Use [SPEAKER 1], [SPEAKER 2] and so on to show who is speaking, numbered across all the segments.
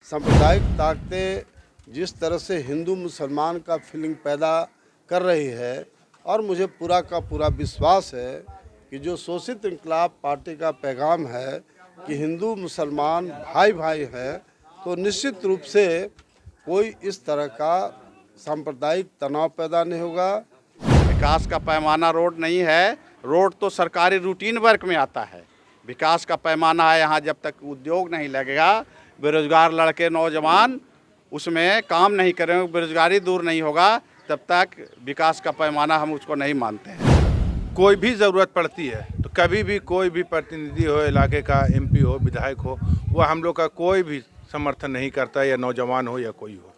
[SPEAKER 1] सांप्रदायिक ताकतें जिस तरह से हिंदू मुसलमान का फीलिंग पैदा कर रही है, और मुझे पूरा का पूरा विश्वास है कि जो शोषित इंकलाब पार्टी का पैगाम है कि हिंदू मुसलमान भाई भाई हैं, तो निश्चित रूप से कोई इस तरह का सांप्रदायिक तनाव पैदा नहीं होगा।
[SPEAKER 2] विकास का पैमाना रोड नहीं है, रोड तो सरकारी रूटीन वर्क में आता है। विकास का पैमाना है यहाँ जब तक उद्योग नहीं लगेगा, बेरोजगार लड़के नौजवान उसमें काम नहीं करेंगे, बेरोजगारी दूर नहीं होगा, तब तक विकास का पैमाना हम उसको नहीं मानते हैं।
[SPEAKER 3] कोई भी ज़रूरत पड़ती है तो कभी भी कोई भी प्रतिनिधि हो, इलाके का एमपी हो, विधायक हो, वह हम लोग का कोई भी समर्थन नहीं करता, या नौजवान हो या कोई हो।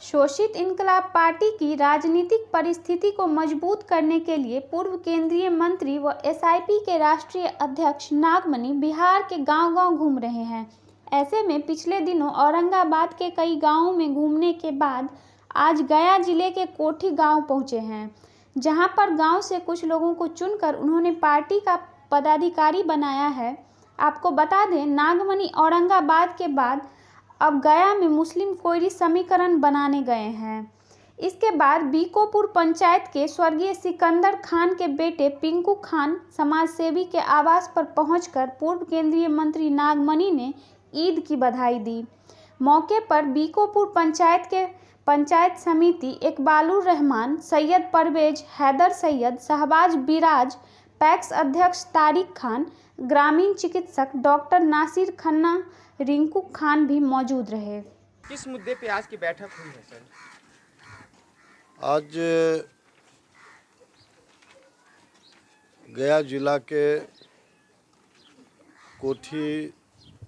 [SPEAKER 4] शोषित इंकलाब पार्टी की राजनीतिक परिस्थिति को मजबूत करने के लिए पूर्व केंद्रीय मंत्री व एसआईपी के राष्ट्रीय अध्यक्ष नागमणि बिहार के गांव-गांव घूम रहे हैं। ऐसे में पिछले दिनों औरंगाबाद के कई गांवों में घूमने के बाद आज गया जिले के कोठी गांव पहुंचे हैं, जहां पर गांव से कुछ लोगों को चुनकर उन्होंने पार्टी का पदाधिकारी बनाया है। आपको बता दें, नागमणि औरंगाबाद के बाद अब गया में मुस्लिम कोयरी समीकरण बनाने गए हैं। इसके बाद बीकोपुर पंचायत के स्वर्गीय सिकंदर खान के बेटे पिंकू खान समाजसेवी के आवास पर पहुंचकर पूर्व केंद्रीय मंत्री नागमणि ने ईद की बधाई दी। मौके पर बीकोपुर पंचायत के पंचायत समिति इकबालुर रहमान, सैयद परवेज, हैदर सैयद, शहबाज बिराज, पैक्स अध्यक्ष तारिक खान, ग्रामीण चिकित्सक डॉक्टर नासिर खन्ना, रिंकू खान भी मौजूद रहे।
[SPEAKER 5] किस मुद्दे पे आज की बैठक हुई है सर?
[SPEAKER 1] आज गया जिला के कोठी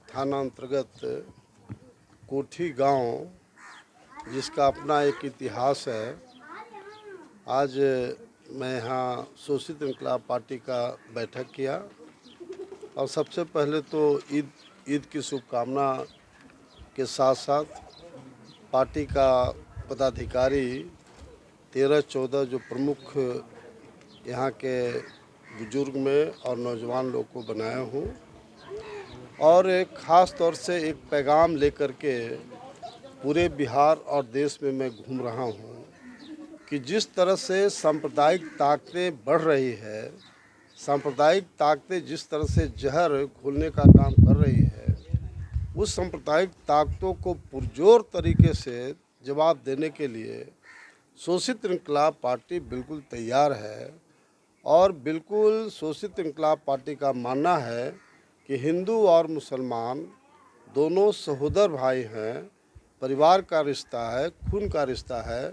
[SPEAKER 1] थाना अंतर्गत कोठी गांव, जिसका अपना एक इतिहास है, आज मैं यहाँ शोषित इंकलाब पार्टी का बैठक किया। और सबसे पहले तो ईद की शुभकामना के साथ साथ पार्टी का पदाधिकारी 13-14 जो प्रमुख यहाँ के बुजुर्ग में और नौजवान लोग को बनाया हूँ, और एक ख़ास तौर से एक पैगाम लेकर के पूरे बिहार और देश में मैं घूम रहा हूँ कि जिस तरह से सांप्रदायिक ताकतें बढ़ रही है, सांप्रदायिक ताकतें जिस तरह से जहर घोलने का काम कर रही है, उस सांप्रदायिक ताकतों को पुरजोर तरीके से जवाब देने के लिए शोषित इंकलाब पार्टी बिल्कुल तैयार है। और बिल्कुल शोषित इंकलाब पार्टी का मानना है कि हिंदू और मुसलमान दोनों सहोदर भाई हैं, परिवार का रिश्ता है, खून का रिश्ता है।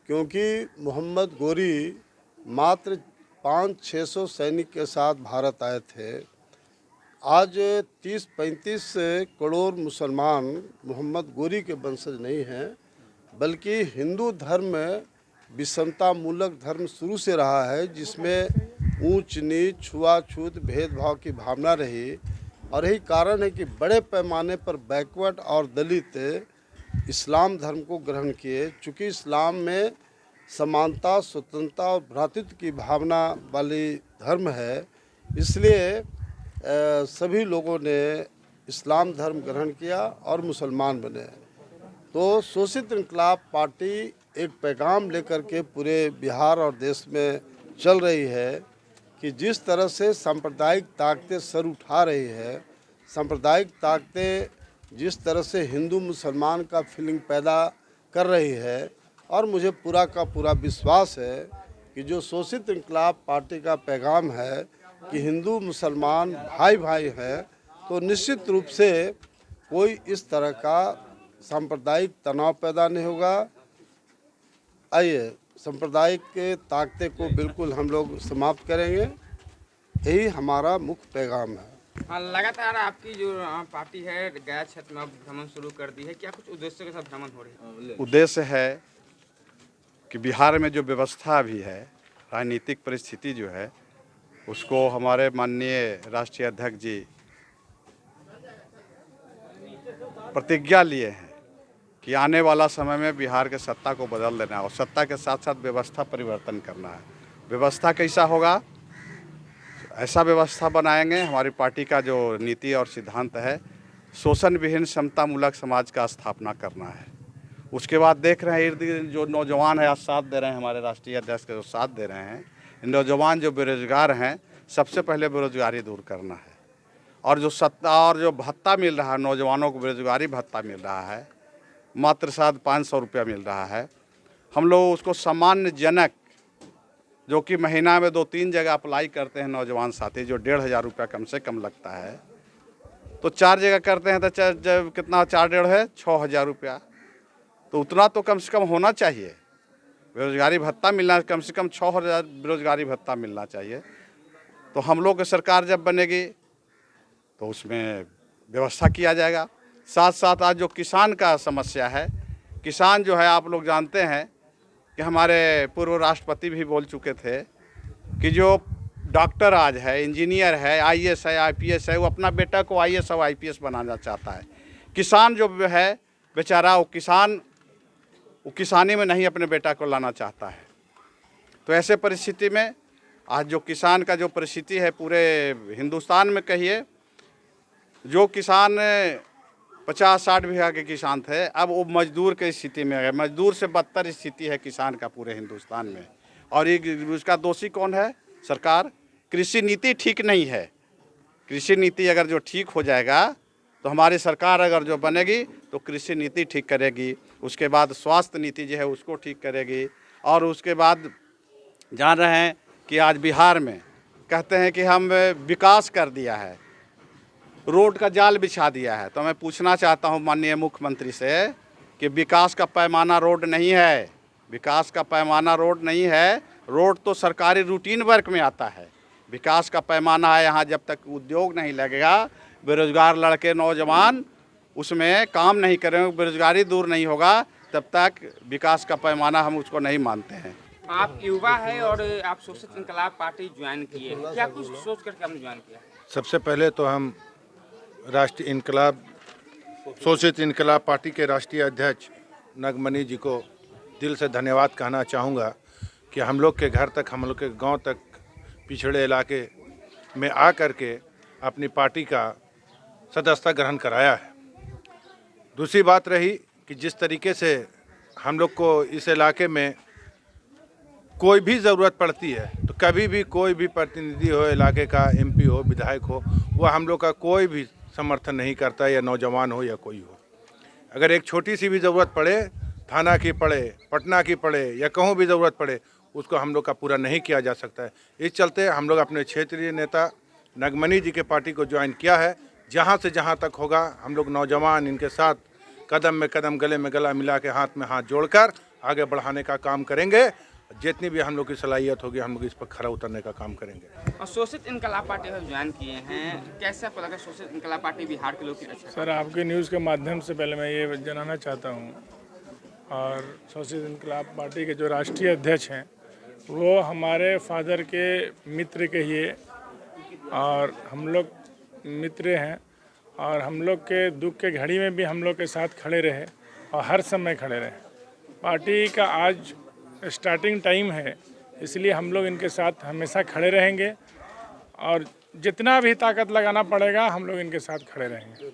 [SPEAKER 1] क्योंकि मोहम्मद गोरी मात्र 500-600 सैनिक के साथ भारत आए थे। आज 30-35 करोड़ मुसलमान मोहम्मद गोरी के वंशज नहीं हैं, बल्कि हिंदू धर्म में विषमता मूलक धर्म शुरू से रहा है, जिसमें ऊंच नीच, छुआछूत, भेदभाव की भावना रही। और यही कारण है कि बड़े पैमाने पर बैकवर्ड और दलित इस्लाम धर्म को ग्रहण किए। चूँकि इस्लाम में समानता, स्वतंत्रता और भ्रातृत्व की भावना वाली धर्म है, इसलिए सभी लोगों ने इस्लाम धर्म ग्रहण किया और मुसलमान बने। तो शोषित इंकलाब पार्टी एक पैगाम लेकर के पूरे बिहार और देश में चल रही है कि जिस तरह से सांप्रदायिक ताकतें सर उठा रही है, सांप्रदायिक ताकतें जिस तरह से हिंदू मुसलमान का फीलिंग पैदा कर रही है, और मुझे पूरा का पूरा विश्वास है कि जो शोषित इंकलाब पार्टी का पैगाम है कि हिंदू मुसलमान भाई भाई हैं, तो निश्चित रूप से कोई इस तरह का सांप्रदायिक तनाव पैदा नहीं होगा। आइए, सांप्रदायिक ताकतें को बिल्कुल हम लोग समाप्त करेंगे, यही हमारा मुख्य पैगाम है।
[SPEAKER 5] हाँ, लगातार आपकी जो पार्टी है गया क्षेत्र में भ्रमण शुरू कर दी है, क्या कुछ उद्देश्य के साथ भ्रमण हो रही है?
[SPEAKER 2] उद्देश्य है कि बिहार में जो व्यवस्था अभी है, राजनीतिक परिस्थिति जो है, उसको हमारे माननीय राष्ट्रीय अध्यक्ष जी प्रतिज्ञा लिए हैं कि आने वाला समय में बिहार के सत्ता को बदल देना है और सत्ता के साथ साथ व्यवस्था परिवर्तन करना है। व्यवस्था कैसा होगा? ऐसा व्यवस्था बनाएंगे। हमारी पार्टी का जो नीति और सिद्धांत है, शोषण विहीन समतामूलक समाज का स्थापना करना है। उसके बाद देख रहे हैं इर्द गिर्द जो नौजवान है आज साथ दे रहे हैं, हमारे राष्ट्रीय अध्यक्ष के जो साथ दे रहे हैं, नौजवान जो बेरोजगार हैं, सबसे पहले बेरोजगारी दूर करना है। और जो सत्ता और जो भत्ता मिल रहा है नौजवानों को, बेरोजगारी भत्ता मिल रहा है, मात्र शायद 500 रुपया मिल रहा है। हम लोग उसको सामान्यजनक, जो कि महीना में 2-3 जगह अप्लाई करते हैं नौजवान साथी, जो 1500 रुपया कम से कम लगता है, तो 4 जगह करते हैं तो कितना 4-1.5 है 6000 रुपया। तो उतना तो कम से कम होना चाहिए। बेरोजगारी भत्ता मिलना, कम से कम 6000 बेरोजगारी भत्ता मिलना चाहिए। तो हम लोग की सरकार जब बनेगी तो उसमें व्यवस्था किया जाएगा। साथ साथ आज जो किसान का समस्या है, किसान जो है, आप लोग जानते हैं कि हमारे पूर्व राष्ट्रपति भी बोल चुके थे कि जो डॉक्टर आज है, इंजीनियर है, आईएएस है, आईपीएस है, वो अपना बेटा को आईएएस और आईपीएस बनाना चाहता है। किसान जो है बेचारा, वो किसानी में नहीं अपने बेटा को लाना चाहता है। तो ऐसे परिस्थिति में आज जो किसान का जो परिस्थिति है पूरे हिंदुस्तान में, कहिए जो किसान 50-60 बीघा के किसान थे, अब वो मजदूर की स्थिति में है। मजदूर से बदतर स्थिति है किसान का पूरे हिंदुस्तान में। और ये उसका दोषी कौन है? सरकार। कृषि नीति ठीक नहीं है। कृषि नीति अगर जो ठीक हो जाएगा तो हमारी सरकार अगर जो बनेगी तो कृषि नीति ठीक करेगी, उसके बाद स्वास्थ्य नीति जो है उसको ठीक करेगी। और उसके बाद जान रहे हैं कि आज बिहार में कहते हैं कि हम विकास कर दिया है, रोड का जाल बिछा दिया है। तो मैं पूछना चाहता हूं माननीय मुख्यमंत्री से कि विकास का पैमाना रोड नहीं है, विकास का पैमाना रोड नहीं है। रोड तो सरकारी रूटीन वर्क में आता है। विकास का पैमाना है यहाँ जब तक उद्योग नहीं लगेगा, बेरोजगार लड़के नौजवान उसमें काम नहीं करेंगे, बेरोजगारी दूर नहीं होगा, तब तक विकास का पैमाना हम उसको नहीं मानते हैं।
[SPEAKER 5] आप युवा है और आप शोषित इनकलाब पार्टी ज्वाइन किए, क्या कुछ सोच करके आपने ज्वाइन किया?
[SPEAKER 3] सबसे पहले तो हम राष्ट्रीय इनकलाब शोषित इनकलाब पार्टी के राष्ट्रीय अध्यक्ष नागमणि जी को दिल से धन्यवाद कहना चाहूँगा कि हम लोग के घर तक, हम लोग के गांव तक, पिछड़े इलाके में आ कर के अपनी पार्टी का सदस्यता ग्रहण कराया है। दूसरी बात रही कि जिस तरीके से हम लोग को इस इलाके में कोई भी ज़रूरत पड़ती है तो कभी भी कोई भी प्रतिनिधि हो, इलाके का एमपी हो, विधायक हो, वह हम लोग का कोई भी समर्थन नहीं करता, या नौजवान हो या कोई हो। अगर एक छोटी सी भी ज़रूरत पड़े, थाना की पड़े, पटना की पड़े, या कहूँ भी ज़रूरत पड़े, उसको हम लोग का पूरा नहीं किया जा सकता है। इस चलते हम लोग अपने क्षेत्रीय नेता नागमणि जी के पार्टी को ज्वाइन किया है। जहाँ से जहाँ तक होगा हम लोग नौजवान इनके साथ कदम में कदम, गले में गला मिला के, हाथ में हाथ जोड़कर आगे बढ़ाने का काम करेंगे। जितनी भी हम लोग की सलाहियत होगी हम लोग इस पर खरा उतरने का काम करेंगे।
[SPEAKER 5] और शोषित इनकलाब पार्टी में ज्वाइन किए हैं, कैसा पता लगा शोषित इनकलाब पार्टी बिहार के लोग की रक्षा?
[SPEAKER 6] सर, आपके न्यूज़ के माध्यम से पहले मैं ये जनाना चाहता हूँ, और शोषित इनकलाब पार्टी के जो राष्ट्रीय अध्यक्ष हैं वो हमारे फादर के मित्र के ही, और हम लोग मित्र हैं, और हम लोग के दुख के घड़ी में भी हम लोग के साथ खड़े रहे और हर समय खड़े रहे। पार्टी का आज स्टार्टिंग टाइम है, इसलिए हम लोग इनके साथ हमेशा खड़े रहेंगे, और जितना भी ताकत लगाना पड़ेगा हम लोग इनके साथ खड़े रहेंगे।